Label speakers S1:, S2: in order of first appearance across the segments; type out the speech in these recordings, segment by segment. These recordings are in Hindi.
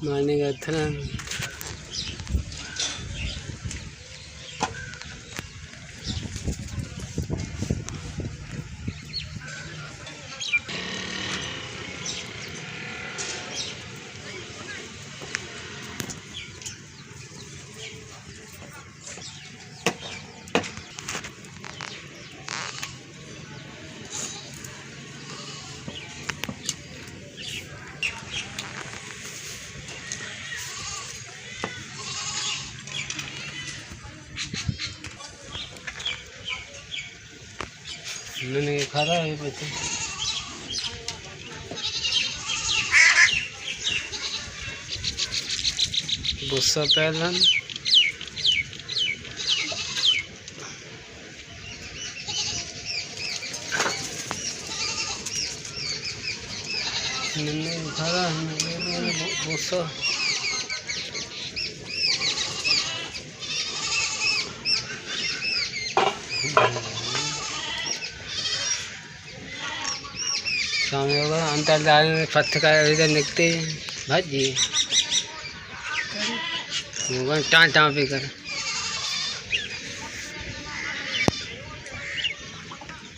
S1: मारने का था ना मैंने खा रहा है बच्चे गुस्सा पहला मैंने खा रहा है गुस्सा सामने होगा अंतरदाल में पत्थर का इधर निकलते भाजी टाँ टाँ पे कर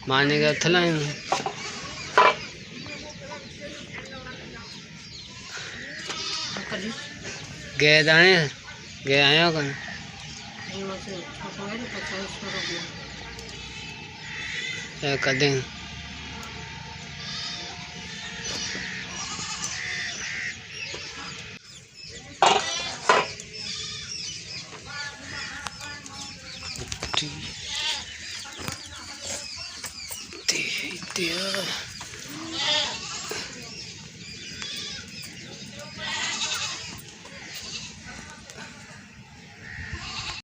S1: मारने का थला गए दाने गए आया कर दें दिया